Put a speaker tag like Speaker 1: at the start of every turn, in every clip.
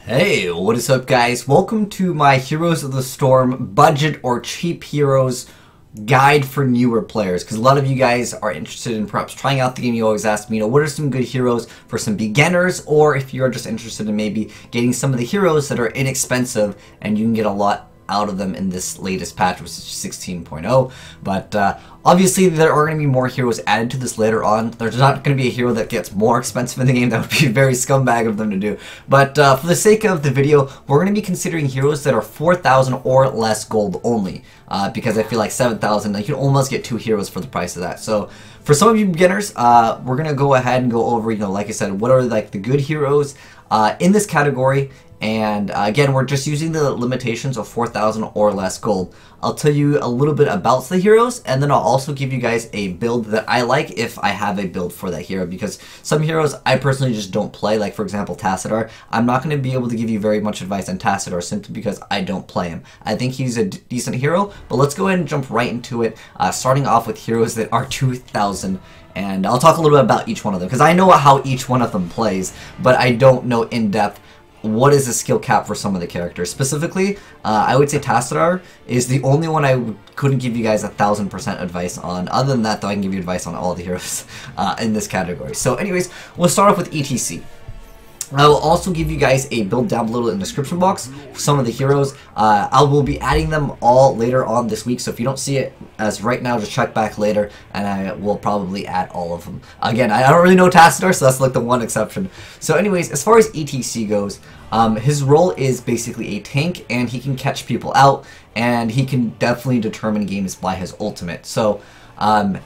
Speaker 1: Hey, what is up guys? Welcome to my Heroes of the Storm budget or cheap heroes guide for newer players, because a lot of you guys are interested in perhaps trying out the game. You always ask me, what are some good heroes for some beginners, or if you're just interested in maybe getting some of the heroes that are inexpensive and you can get a lot out of them in this latest patch, which is 16.0. But obviously there are going to be more heroes added to this later on. There's not going to be a hero that gets more expensive in the game. That would be very scumbag of them to do. But for the sake of the video, we're going to be considering heroes that are 4,000 or less gold only, because I feel like 7,000, you can almost get 2 heroes for the price of that. So for some of you beginners, we're going to go ahead and go over, like I said, what are like the good heroes in this category. And again, we're just using the limitations of 4,000 or less gold. I'll tell you a little bit about the heroes, and then I'll also give you guys a build that I like if I have a build for that hero, because some heroes I personally just don't play, like for example Tassadar. I'm not going to be able to give you very much advice on Tassadar simply because I don't play him. I think he's a decent hero, but let's go ahead and jump right into it, starting off with heroes that are 2,000. And I'll talk a little bit about each one of them, because I know how each one of them plays, but I don't know in depth what is the skill cap for some of the characters. Specifically, I would say Tassadar is the only one I couldn't give you guys 1,000% advice on. Other than that, though, I can give you advice on all the heroes in this category. So anyways, we'll start off with ETC. I will also give you guys a build down below in the description box for some of the heroes. I will be adding them all later on this week, so if you don't see it as right now, just check back later, and I will probably add all of them. Again, I don't really know Tassadar, so that's like the one exception. So anyways, as far as ETC goes, his role is basically a tank, and he can catch people out, and he can definitely determine games by his ultimate. So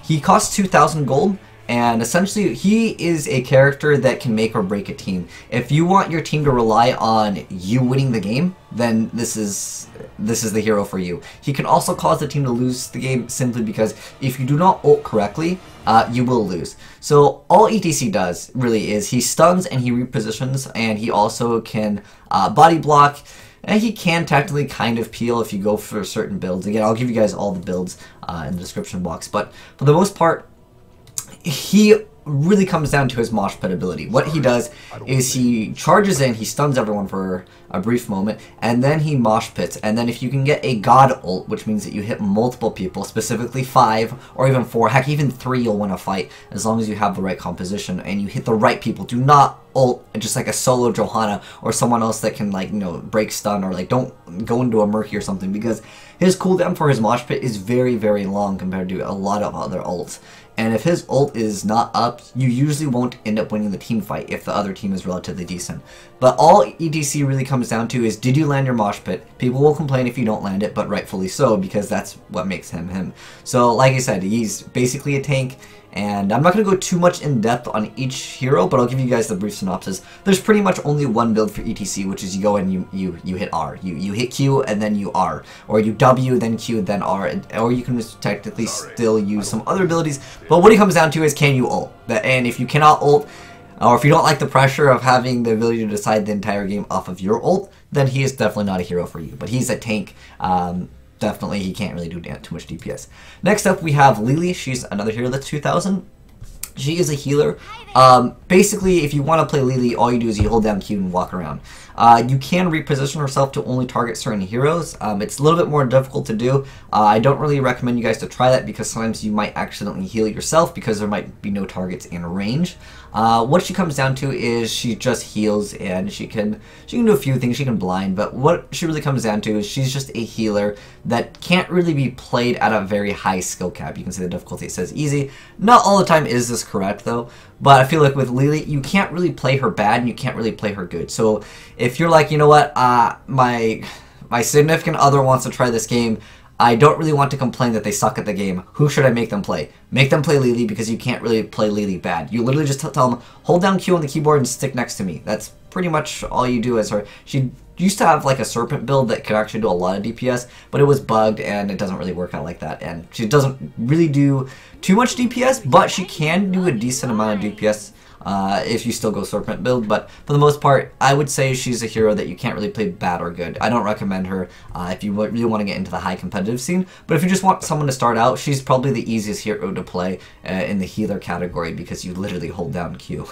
Speaker 1: he costs 2,000 gold. And essentially, he is a character that can make or break a team. If you want your team to rely on you winning the game, then this is the hero for you. He can also cause the team to lose the game simply because if you do not ult correctly, you will lose. So all ETC does really is he stuns and he repositions, and he also can body block. And he can technically kind of peel if you go for certain builds. Again, I'll give you guys all the builds in the description box. But for the most part, he really comes down to his mosh pit ability. What he does is he charges in, he stuns everyone for a brief moment, and then he mosh pits. And then if you can get a god ult, which means that you hit multiple people, specifically 5 or even 4, heck, even 3, you'll win a fight as long as you have the right composition and you hit the right people. Do not ult just like a solo Johanna or someone else that can, like, break stun, or like don't go into a Murky or something, because his cooldown for his mosh pit is very, very long compared to a lot of other ults. And if his ult is not up, you usually won't end up winning the team fight if the other team is relatively decent. But all ETC really comes down to is, did you land your mosh pit? People will complain if you don't land it, but rightfully so, because that's what makes him him. So like I said, he's basically a tank. And I'm not going to go too much in depth on each hero, but I'll give you guys the brief synopsis. There's pretty much only one build for ETC, which is you go and you hit R. You hit Q and then you R. Or you W, then Q, then R. Or you can technically still use some other abilities. But what it comes down to is, can you ult? And if you cannot ult, or if you don't like the pressure of having the ability to decide the entire game off of your ult, then he is definitely not a hero for you. But he's a tank. Definitely, he can't really do too much DPS. Next up, we have Lili. She's another hero that's 2,000. She is a healer. Basically, if you want to play Lili, all you do is you hold down Q and walk around. You can reposition herself to only target certain heroes. It's a little bit more difficult to do. I don't really recommend you guys to try that, because sometimes you might accidentally heal yourself because there might be no targets in range. What she comes down to is she just heals, and she can do a few things. She can blind, but what she really comes down to is she's just a healer that can't really be played at a very high skill cap. You can see the difficulty, it says easy. Not all the time is this correct though, but I feel like with Lili, you can't really play her bad and you can't really play her good. So if you're like, you know what, my significant other wants to try this game, I don't really want to complain that they suck at the game. Who should I make them play? Make them play Lili, because you can't really play Lili bad. You literally just tell them, hold down Q on the keyboard and stick next to me. That's pretty much all you do as her. She used to have like a Serpent build that could actually do a lot of DPS, but it was bugged and it doesn't really work out like that. And she doesn't really do too much DPS, but she can do a decent amount of DPS if you still go Serpent build. But for the most part, I would say she's a hero that you can't really play bad or good. I don't recommend her if you really want to get into the high competitive scene. But if you just want someone to start out, she's probably the easiest hero to play in the healer category, because you literally hold down Q.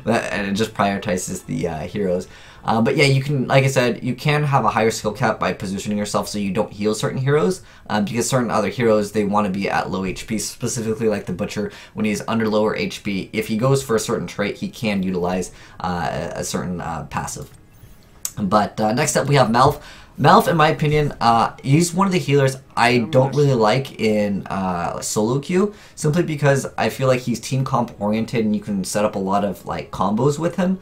Speaker 1: and it just prioritizes the heroes. But yeah, you can, like I said, you can have a higher skill cap by positioning yourself so you don't heal certain heroes, because certain other heroes, they want to be at low HP, specifically like the Butcher. When he's under lower HP, if he goes for a certain trait, he can utilize a certain passive. But next up we have Malf. Malf, in my opinion, he's one of the healers I don't really like in solo queue, simply because I feel like he's team comp oriented and you can set up a lot of like combos with him.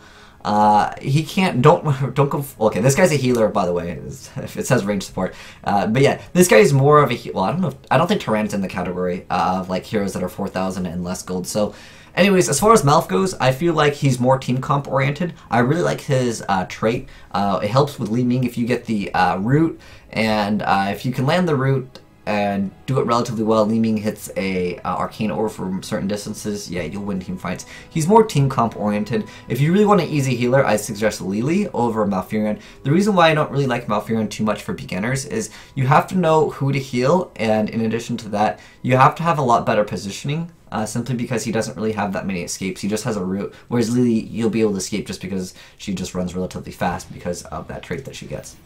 Speaker 1: He can't, don't go, okay, this guy's a healer, by the way, if it says range support, but yeah, this guy is more of a, well, I don't know, I don't think Tyrann's in the category of like heroes that are 4,000 and less gold, so anyways, as far as Malf goes, I feel like he's more team comp oriented. I really like his trait. It helps with leading if you get the root, and if you can land the root and do it relatively well, Li Ming hits a arcane orb from certain distances, yeah, you'll win team fights. He's more team comp oriented. If you really want an easy healer, I suggest Lili over Malfurion. The reason why I don't really like Malfurion too much for beginners is you have to know who to heal, and in addition to that, you have to have a lot better positioning. Simply because he doesn't really have that many escapes. He just has a root, whereas Lili, you'll be able to escape just because she just runs relatively fast because of that trait that she gets.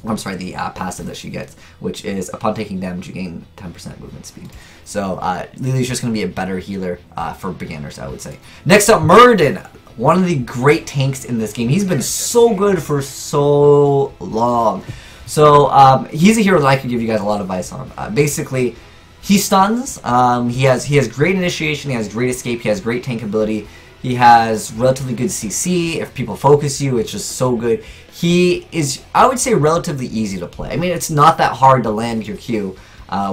Speaker 1: I'm sorry, the passive that she gets, which is upon taking damage you gain 10% movement speed. So Lili's just going to be a better healer for beginners, I would say. Next up, Muradin, one of the great tanks in this game. He's been so good for so long. So he's a hero that I could give you guys a lot of advice on. Basically, he stuns, he has great initiation, he has great escape, he has great tank ability, he has relatively good CC. If people focus you, it's just so good. He is, I would say, relatively easy to play. I mean, it's not that hard to land your Q,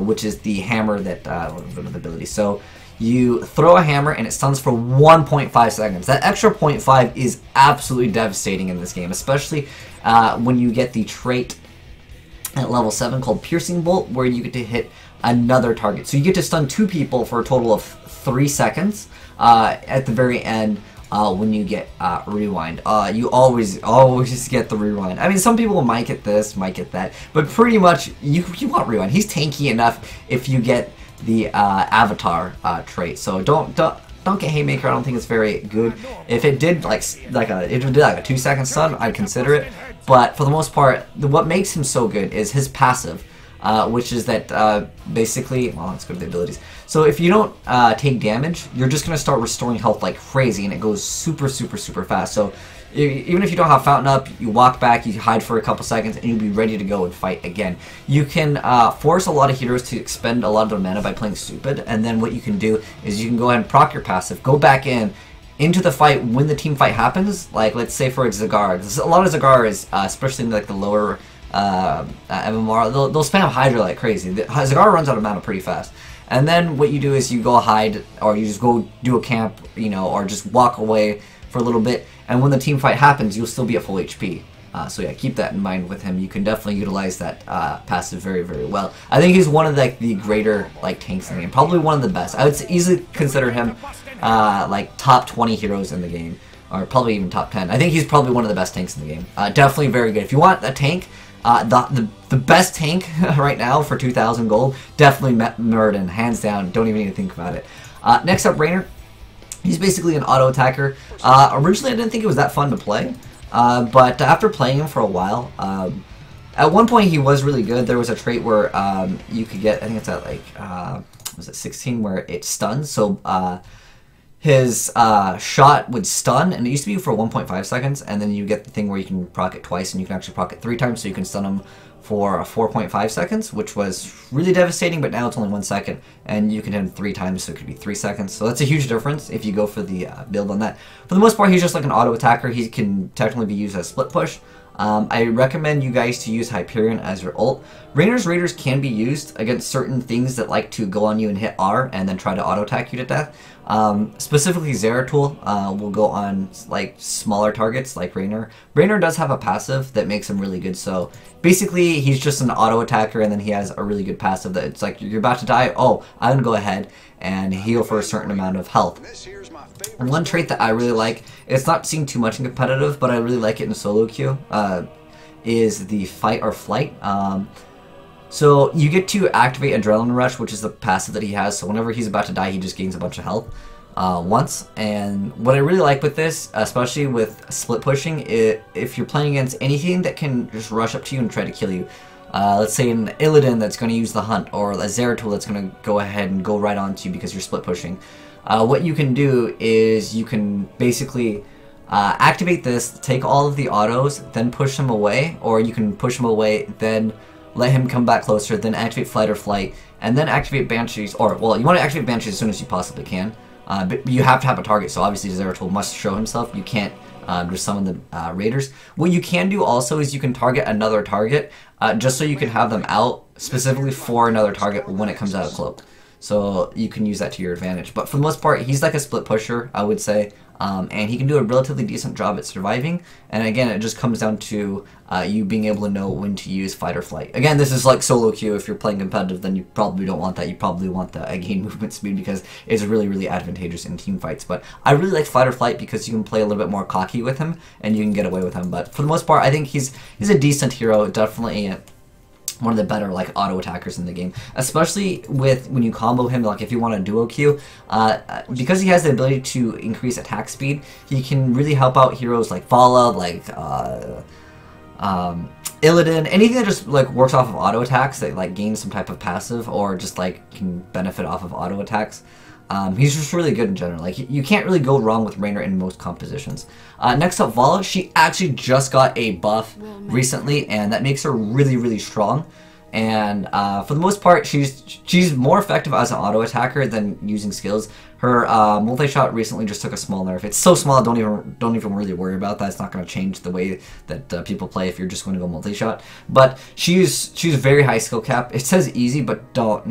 Speaker 1: which is the hammer that, ability. So you throw a hammer and it stuns for 1.5 seconds. That extra 0.5 is absolutely devastating in this game, especially when you get the trait at level 7 called Piercing Bolt, where you get to hit another target. So you get to stun 2 people for a total of 3 seconds at the very end when you get Rewind. You always get the Rewind. I mean, some people might get this, might get that, but pretty much you want Rewind. He's tanky enough if you get the Avatar trait. So don't get Haymaker. I don't think it's very good. If it did like a 2-second stun, I'd consider it. But for the most part, what makes him so good is his passive. Which is that basically, well, let's go to the abilities. So if you don't take damage, you're just going to start restoring health like crazy, and it goes super fast. So even if you don't have Fountain up, you walk back, you hide for a couple seconds, and you'll be ready to go and fight again. You can force a lot of heroes to expend a lot of their mana by playing stupid, and then what you can do is you can go ahead and proc your passive, go back into the fight when the team fight happens. Like, let's say for Zagara. A lot of Zagaras, especially in like the lower MMR, they'll spam Hydra like crazy. Zagara runs out of mana pretty fast. And then what you do is you go hide, or you just go do a camp, you know, or just walk away for a little bit, and when the team fight happens, you'll still be at full HP. So yeah, keep that in mind with him. You can definitely utilize that passive very well. I think he's one of like the greater like tanks in the game, probably one of the best. I would easily consider him like top 20 heroes in the game, or probably even top 10. I think he's probably one of the best tanks in the game. Definitely very good. If you want a tank, the best tank right now for 2,000 gold, definitely Muradin, hands down. Don't even need to think about it. Next up, Raynor. He's basically an auto attacker. Originally, I didn't think it was that fun to play, but after playing him for a while, at one point he was really good. There was a trait where you could get, I think it's at like was it 16, where it stuns. So his shot would stun, and it used to be for 1.5 seconds, and then you get the thing where you can proc it twice, and you can actually proc it 3 times, so you can stun him for 4.5 seconds, which was really devastating, but now it's only 1 second, and you can hit him 3 times, so it could be 3 seconds. So that's a huge difference if you go for the build on that. For the most part, he's just like an auto attacker. He can technically be used as split push. I recommend you guys to use Hyperion as your ult. Raynor's Raiders can be used against certain things that like to go on you and hit R and then try to auto attack you to death. Specifically, Zeratul will go on like smaller targets like Raynor. Raynor does have a passive that makes him really good, so basically he's just an auto attacker, and then he has a really good passive that it's like you're about to die, oh, I'm gonna go ahead and heal for a certain amount of health. And one trait that I really like, it's not seen too much in competitive, but I really like it in solo queue, is the fight or flight. So you get to activate Adrenaline Rush, which is the passive that he has, so whenever he's about to die, he just gains a bunch of health. once. And what I really like with this, especially with split pushing, if you're playing against anything that can just rush up to you and try to kill you. Let's say an Illidan that's going to use the hunt, or a Zeratul that's going to go ahead and go right onto you because you're split pushing. What you can do is you can basically activate this, take all of the autos, then push him away, or you can push him away, then let him come back closer, then activate Flight or Flight, and then activate Banshees, or, well, you want to activate Banshees as soon as you possibly can, but you have to have a target, so obviously Zeratul must show himself. You can't just summon the Raiders. What you can do also is you can target another target, just so you can have them out specifically for another target when it comes out of cloak. So you can use that to your advantage. But for the most part, he's like a split pusher, I would say. And he can do a relatively decent job at surviving. And again, it just comes down to you being able to know when to use Fight or Flight. Again, this is like solo queue. If you're playing competitive, then you probably don't want that. You probably want the gain movement speed because it's really, really advantageous in team fights. But I really like Fight or Flight because you can play a little bit more cocky with him and you can get away with him. But for the most part, I think he's a decent hero. Definitely one of the better like auto attackers in the game, especially with when you combo him, like if you want a duo queue, because he has the ability to increase attack speed. He can really help out heroes like Valla, like Illidan, anything that just like works off of auto attacks that like gains some type of passive or just like can benefit off of auto attacks. He's just really good in general. Like, you can't really go wrong with Raynor in most compositions. Next up, Valla. She actually just got a buff recently, and that makes her really, really strong. And for the most part, she's more effective as an auto attacker than using skills. Her multi-shot recently just took a small nerf. It's so small, don't even really worry about that. It's not going to change the way that people play if you're just going to go multi-shot. But she's very high skill cap. It says easy, but no.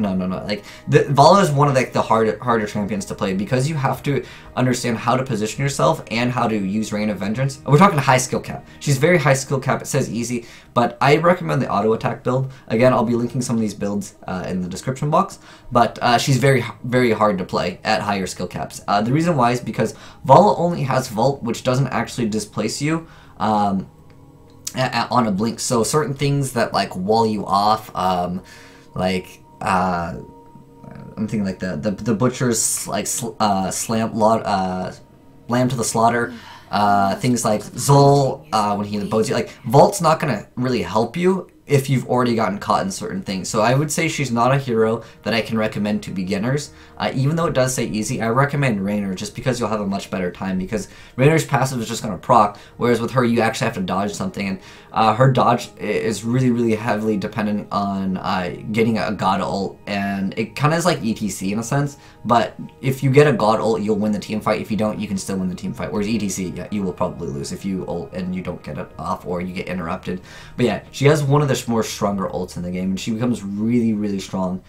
Speaker 1: Like Valla is one of like the harder champions to play because you have to understand how to position yourself and how to use Rain of Vengeance. We're talking high skill cap. She's very high skill cap. It says easy, but I recommend the auto attack build. Again, I'll be linking some of these builds in the description box. But she's very hard to play at higher skill caps. The reason why is because Valla only has Vault, which doesn't actually displace you on a blink. So certain things that like wall you off, I'm thinking like the butcher's like lamb to the slaughter. Things like Zol when he bows you. Like Vault's not gonna really help you if you've already gotten caught in certain things. So I would say she's not a hero that I can recommend to beginners. Even though it does say easy, I recommend Raynor just because you'll have a much better time, because Raynor's passive is just going to proc, whereas with her you actually have to dodge something, and her dodge is really heavily dependent on getting a god ult, and it kind of is like ETC in a sense, but if you get a god ult you'll win the team fight. If you don't, you can still win the team fight, whereas ETC, yeah, you will probably lose if you ult and you don't get it off or you get interrupted. But yeah, she has one of the more stronger ults in the game, and she becomes really strong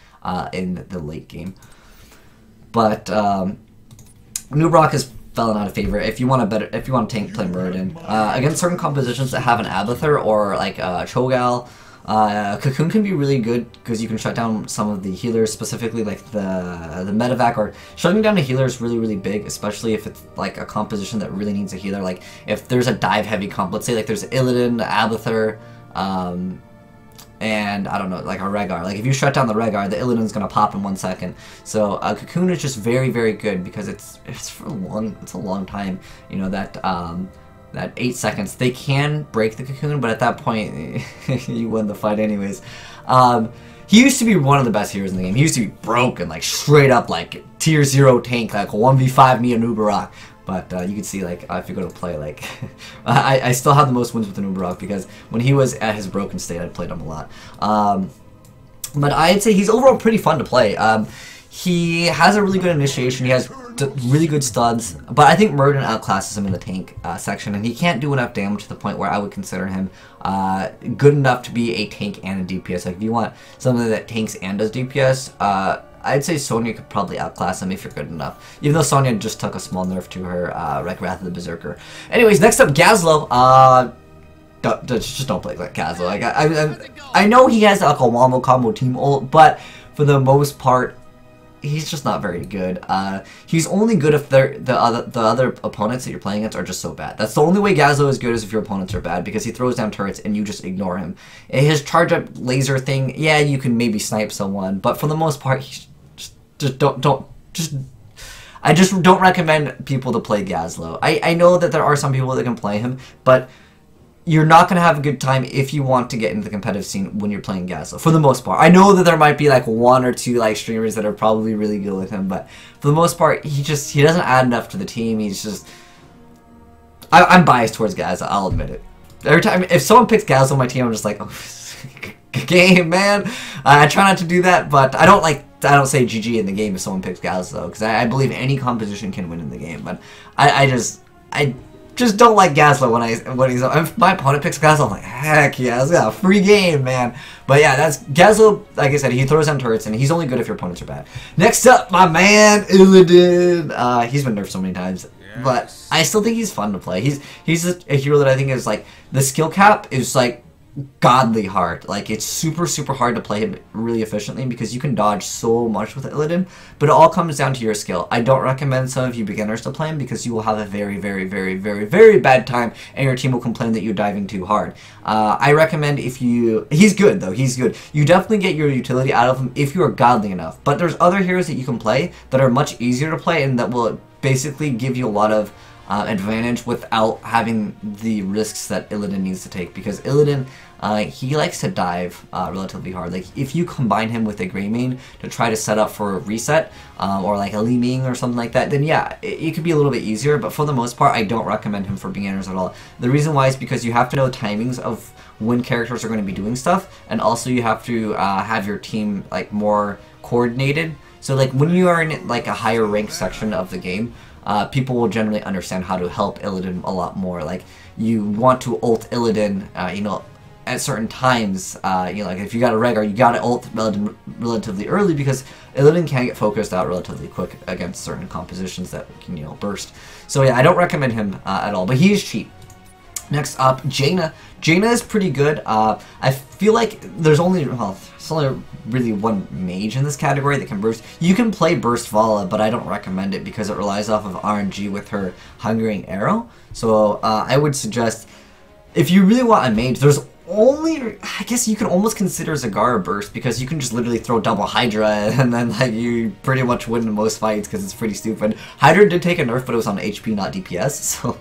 Speaker 1: in the late game. But Anubarak has fallen out of favor. If you want to tank, play Muradin. Against certain compositions that have an Abathur or like Cho'Gall, Cocoon can be really good because you can shut down some of the healers, specifically like the medevac, or shutting down a healer is really big, especially if it's like a composition that really needs a healer. Like if there's a dive heavy comp, let's say like there's Illidan, Abathur, and I don't know, like a Rhaegar. Like if you shut down the Rhaegar, the Illidan's gonna pop in 1 second. So Cocoon is just very good because it's for a long time. You know that that 8 seconds. They can break the Cocoon, but at that point you win the fight anyways. He used to be one of the best heroes in the game. He used to be broken, like straight up like tier 0 tank, like 1v5 me Anubarak. But you can see, like, if you go to play, like, I still have the most wins with Anubarak because when he was at his broken state, I played him a lot. But I'd say he's overall pretty fun to play. He has a really good initiation. He has really good studs. But I think Muradin outclasses him in the tank section, and he can't do enough damage to the point where I would consider him good enough to be a tank and a DPS. Like, if you want something that tanks and does DPS, I'd say Sonya could probably outclass him if you're good enough. Even though Sonya just took a small nerf to her Wrath of the Berserker. Anyways, next up, Gazlo. Just don't play like Gazlo. Like, I know he has like a wombo combo team ult, but for the most part, he's just not very good. He's only good if the other opponents that you're playing against are just so bad. That's the only way Gazlo is good, is if your opponents are bad, because he throws down turrets and you just ignore him. His charge up laser thing, yeah, you can maybe snipe someone, but for the most part, he's just I just don't recommend people to play Gazlo. I know that there are some people that can play him, but you're not going to have a good time if you want to get into the competitive scene when you're playing Gazlo, for the most part. I know that there might be like one or two like streamers that are probably really good with him, but for the most part, he doesn't add enough to the team. He's just... I'm biased towards Gazlo, I'll admit it. Every time, if someone picks Gazlo on my team, I'm just like, oh, game, man. I try not to do that, but I don't say GG in the game if someone picks Gazlo, because I believe any composition can win in the game, but I just don't like Gazlo when he's if my opponent picks Gazlo, I'm like, heck yeah, it's got a free game, man. But yeah, that's Gazlo. Like I said, he throws down turrets, and he's only good if your opponents are bad. Next up, my man Illidan. He's been nerfed so many times, but I still think he's fun to play. He's a hero that I think is like the skill cap is like godly hard. Like, it's super hard to play him really efficiently because you can dodge so much with Illidan, but it all comes down to your skill. I don't recommend some of you beginners to play him because you will have a very bad time, and your team will complain that you're diving too hard. I recommend he's good though, he's good. You definitely get your utility out of him if you are godly enough, but there's other heroes that you can play that are much easier to play and that will basically give you a lot of advantage without having the risks that Illidan needs to take, because Illidan, he likes to dive relatively hard. Like, if you combine him with a Greymane to try to set up for a reset, or like a Li Ming or something like that, then yeah, it could be a little bit easier, but for the most part, I don't recommend him for beginners at all. The reason why is because you have to know timings of when characters are going to be doing stuff, and also you have to have your team like more coordinated. So like when you are in like a higher ranked section of the game, people will generally understand how to help Illidan a lot more. Like, you want to ult Illidan, you know, at certain times. You know, like if you got a Rhaegar, you got to ult relatively early because Illidan can get focused out relatively quick against certain compositions that can, you know, burst. So yeah, I don't recommend him at all, but he is cheap. Next up, Jaina. Jaina is pretty good. I feel like there's only really one mage in this category that can burst. You can play burst Valla, but I don't recommend it because it relies off of RNG with her Hungering Arrow. So I would suggest, if you really want a mage, there's only, I guess you can almost consider Zagara burst, because you can just literally throw double Hydra and then like you pretty much win in most fights because it's pretty stupid. Hydra did take a nerf, but it was on HP, not DPS, so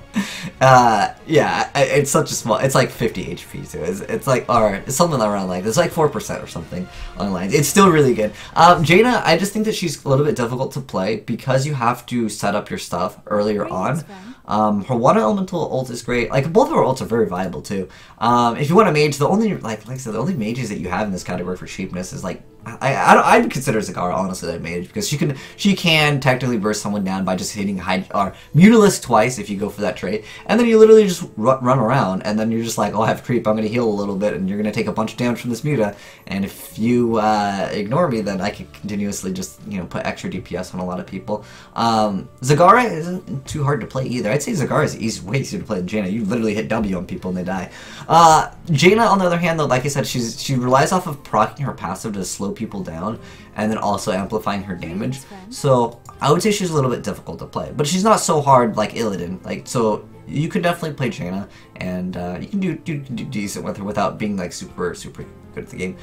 Speaker 1: yeah, it's such a small, it's like 50 HP too. It's like, or it's something around like, it's like 4% or something online. It's still really good. Jaina, I just think that she's a little bit difficult to play because you have to set up your stuff earlier on. Her water elemental ult is great. Like, both of her ults are very viable too. If you want a mage, the only like I said, the only mages that you have in this category for cheapness is like, I'd consider Zagara honestly a mage, because she can technically burst someone down by just hitting Mutalisk twice if you go for that trait, and then you literally just run around, and then you're just like, oh, I have creep, I'm gonna heal a little bit, and you're gonna take a bunch of damage from this Muta, and if you ignore me, then I can continuously just, you know, put extra DPS on a lot of people. Zagara isn't too hard to play either. I'd say Zagara is way easier to play than Jaina. You literally hit W on people and they die. Jaina, on the other hand, though, like I said, she relies off of proccing her passive to slow people down, and then also amplifying her damage. So I would say she's a little bit difficult to play, but she's not so hard like Illidan. Like, so you could definitely play Jaina, and you can do decent with her without being like super good at the game.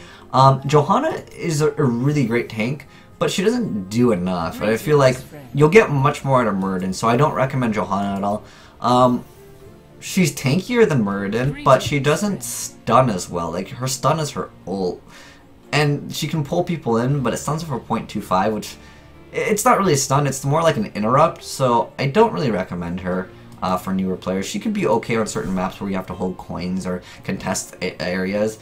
Speaker 1: Johanna is a really great tank, but she doesn't do enough. I feel like you'll get much more out of Muradin, so I don't recommend Johanna at all. She's tankier than Muradin, but she doesn't stun as well. Like, her stun is her ult. And she can pull people in, but it stuns for 0.25, which, it's not really a stun, it's more like an interrupt, so I don't really recommend her for newer players. She could be okay on certain maps where you have to hold coins or contest areas.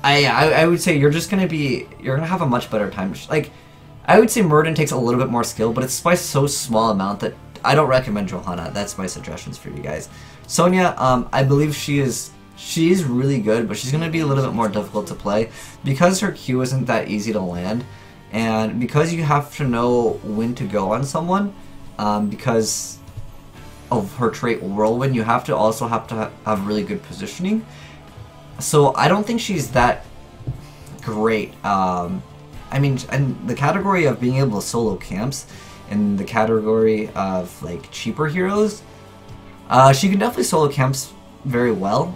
Speaker 1: I would say you're gonna have a much better time. Like, I would say Muradin takes a little bit more skill, but it's by so small amount that I don't recommend Johanna. That's my suggestions for you guys. Sonya, I believe she's really good, but she's going to be a little bit more difficult to play because her Q isn't that easy to land, and because you have to know when to go on someone, because of her trait Whirlwind, you have to have really good positioning. So I don't think she's that great. I mean, in the category of being able to solo camps, in the category of like cheaper heroes, she can definitely solo camps very well.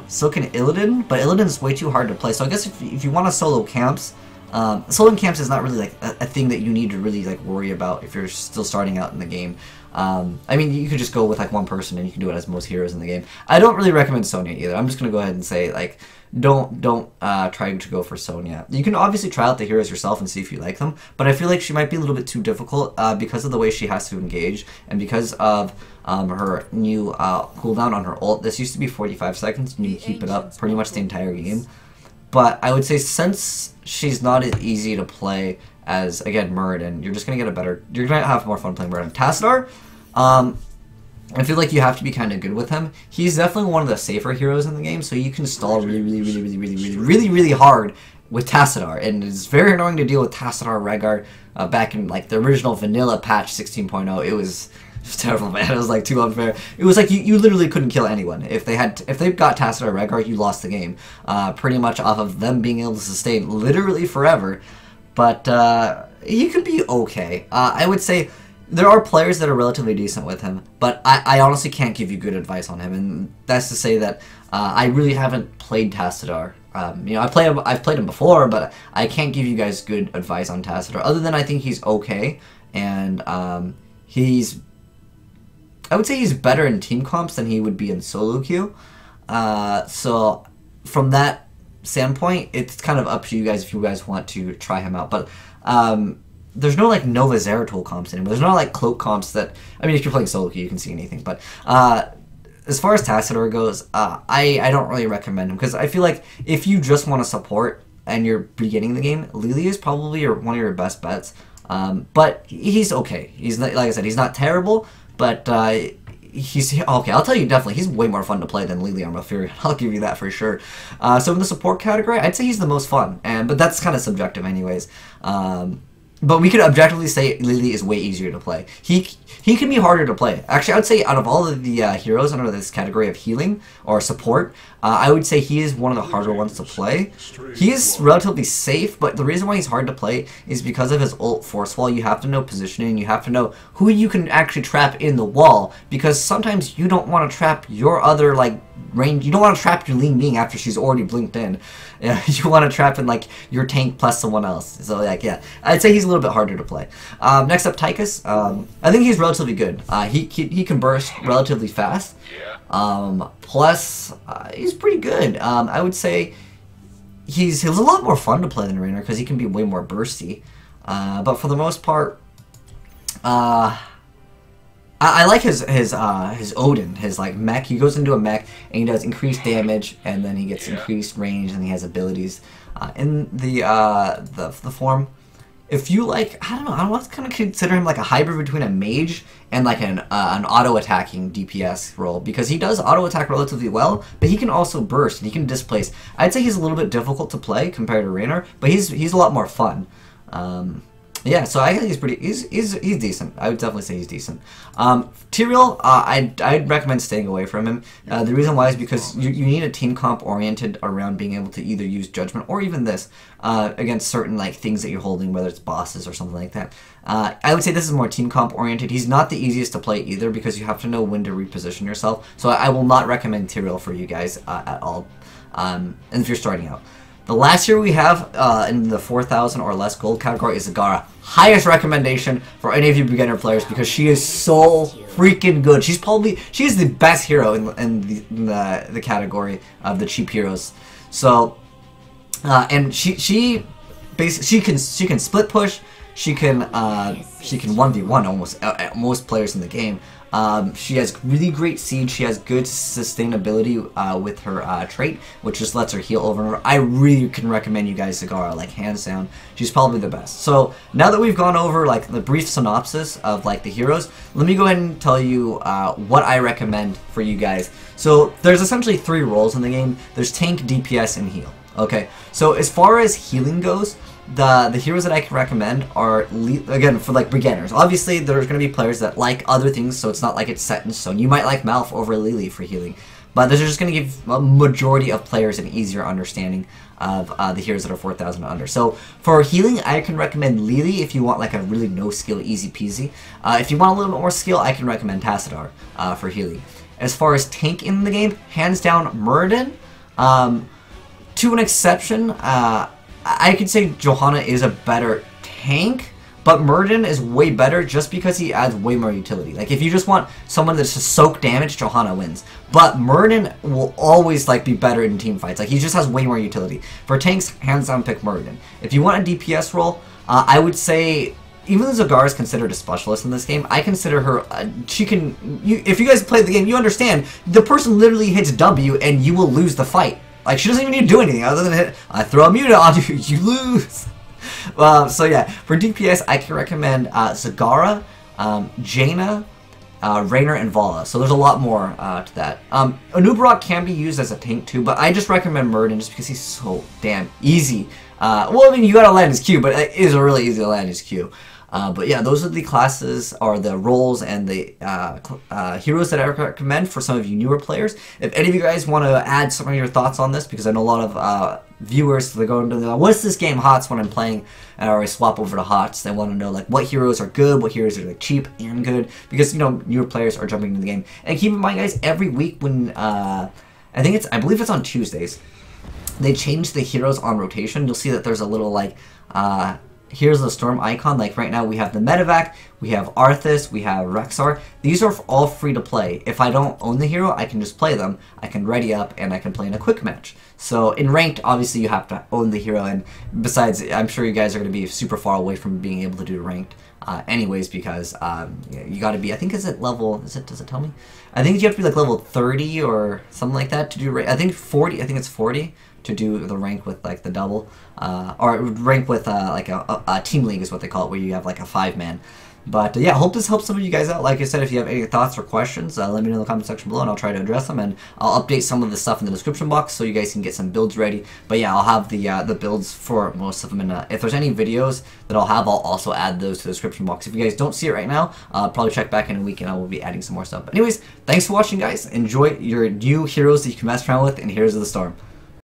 Speaker 1: So can Illidan, but Illidan's way too hard to play. So I guess if you want to solo camps, Soloing camps is not really like a thing that you need to really like worry about if you're still starting out in the game. I mean, you could just go with like one person and you can do it as most heroes in the game. I don't really recommend Sonya either. I'm just gonna go ahead and say like don't try to go for Sonya. You can obviously try out the heroes yourself and see if you like them, but I feel like she might be a little bit too difficult because of the way she has to engage and because of her new cooldown on her ult. This used to be 45 seconds and you can keep it up pretty much the entire game. But I would say since she's not as easy to play as, again, Muradin, you're just going to get you're going to have more fun playing Muradin. Tassadar, I feel like you have to be kind of good with him. He's definitely one of the safer heroes in the game, so you can stall really hard with Tassadar. And it's very annoying to deal with Tassadar Rhaegar back in like the original vanilla patch 16.0. It was terrible, man. It was like too unfair. It was like you literally couldn't kill anyone. If they got Tassadar Rhaegar, you lost the game. Pretty much off of them being able to sustain literally forever. But he could be okay. I would say there are players that are relatively decent with him, but I honestly can't give you good advice on him, and that's to say that I really haven't played Tassadar. You know, I've played him before, but I can't give you guys good advice on Tassadar, other than I think he's okay, and I would say he's better in team comps than he would be in solo queue. So from that standpoint, it's kind of up to you guys if you guys want to try him out. But there's no like Nova Zeratul comps anymore. There's no like cloak comps that, I mean, if you're playing solo queue, you can see anything. But as far as Tassadar goes, I don't really recommend him because I feel like if you just want to support and you're beginning the game, Lili is probably one of your best bets. But he's okay. He's not, like I said, he's not terrible, but he's okay. I'll tell you definitely, he's way more fun to play than Lili Armafurion. I'll give you that for sure. So in the support category, I'd say he's the most fun, but that's kind of subjective, anyways. But we could objectively say Lili is way easier to play. He can be harder to play. Actually, I would say out of all of the heroes under this category of healing or support, I would say he is one of the harder ones to play. He is relatively safe, but the reason why he's hard to play is because of his ult force wall. You have to know positioning, you have to know who you can actually trap in the wall, because sometimes you don't want to trap your other, like, range. You don't want to trap your Ling Ning after she's already blinked in. Yeah, you want to trap in like your tank plus someone else. So like, yeah, I'd say he's a little bit harder to play. Next up, Tychus. I think he's relatively good. He can burst relatively fast. Plus, he's pretty good. I would say he's a lot more fun to play than Raynor because he can be way more bursty. But for the most part, I like his Odin, his like mech. He goes into a mech and he does increased damage, and then he gets increased range, and he has abilities in the form. If you like, I don't know, I want to kind of consider him like a hybrid between a mage and like an auto attacking DPS role, because he does auto attack relatively well, but he can also burst and he can displace. I'd say he's a little bit difficult to play compared to Raynor, but he's a lot more fun. Yeah, so I think he's decent. I would definitely say he's decent. Tyrael, I'd recommend staying away from him. The reason why is because you need a team comp oriented around being able to either use Judgment or even this against certain like things that you're holding, whether it's bosses or something like that. I would say this is more team comp oriented. He's not the easiest to play either because you have to know when to reposition yourself. So I will not recommend Tyrael for you guys at all, and if you're starting out. The last hero we have in the 4,000 or less gold category is Zagara. Highest recommendation for any of you beginner players because she is so freaking good. She is the best hero in the category of the cheap heroes. So, and she can split push. She can 1v1 almost most players in the game. She has really great siege. She has good sustainability with her trait, which just lets her heal over and over. I really can recommend you guys Zagara, like hands down. She's probably the best. So now that we've gone over like the brief synopsis of like the heroes, let me go ahead and tell you what I recommend for you guys. So there's essentially 3 roles in the game. There's tank, DPS, and heal. Okay, so as far as healing goes, the heroes that I can recommend are, again, for like beginners. Obviously, there's going to be players that like other things, so it's not like it's set in stone. You might like Malf over Lili for healing, but they're just going to give a majority of players an easier understanding of the heroes that are 4,000 and under. So for healing, I can recommend Lili if you want like a really no skill, easy peasy. If you want a little bit more skill, I can recommend Tassadar for healing. As far as tank in the game, hands down Muradin. To an exception, I could say Johanna is a better tank, but Muradin is way better just because he adds way more utility. Like, if you just want someone that's just soak damage, Johanna wins. But Muradin will always, like, be better in team fights. Like, he just has way more utility. For tanks, hands down pick Muradin. If you want a DPS role, I would say, even though Zagara is considered a specialist in this game, I consider her, she can, if you guys play the game, you understand, the person literally hits W and you will lose the fight. Like, she doesn't even need to do anything other than hit, I throw a mute on you, you lose. So yeah, for DPS, I can recommend Zagara, Jaina, Raynor, and Valla. So there's a lot more to that. Anubarak can be used as a tank too, but I just recommend Muradin just because he's so damn easy. Well, I mean, you gotta land his Q, but it is really easy to land his Q. But yeah, those are the classes, or the roles, and the heroes that I recommend for some of you newer players. If any of you guys want to add some of your thoughts on this, because I know a lot of viewers, they go into the, what's this game HOTS when I'm playing, or I swap over to HOTS, they want to know like what heroes are good, what heroes are like cheap and good, because you know, newer players are jumping into the game. And keep in mind, guys, every week when, I believe it's on Tuesdays, they change the heroes on rotation. You'll see that there's a little like, here's the storm icon. Like right now we have the Medevac, we have Arthas, we have Rexar. These are all free to play. If I don't own the hero, I can just play them. I can ready up and I can play in a quick match. So in ranked, obviously you have to own the hero, and besides, I'm sure you guys are going to be super far away from being able to do ranked anyways, because you got to be, I think, is it level, does it tell me? I think you have to be like level 30 or something like that to do, I think 40, I think it's 40 to do the rank with like the double, or rank with like a team league is what they call it, where you have like a 5-man. But yeah, I hope this helps some of you guys out. Like I said, if you have any thoughts or questions, let me know in the comment section below and I'll try to address them, and I'll update some of the stuff in the description box so you guys can get some builds ready. But yeah, I'll have the builds for most of them, and if there's any videos that I'll have, I'll also add those to the description box. If you guys don't see it right now, probably check back in a week and I will be adding some more stuff. But anyways, thanks for watching, guys. Enjoy your new heroes that you can mess around with in Heroes of the Storm.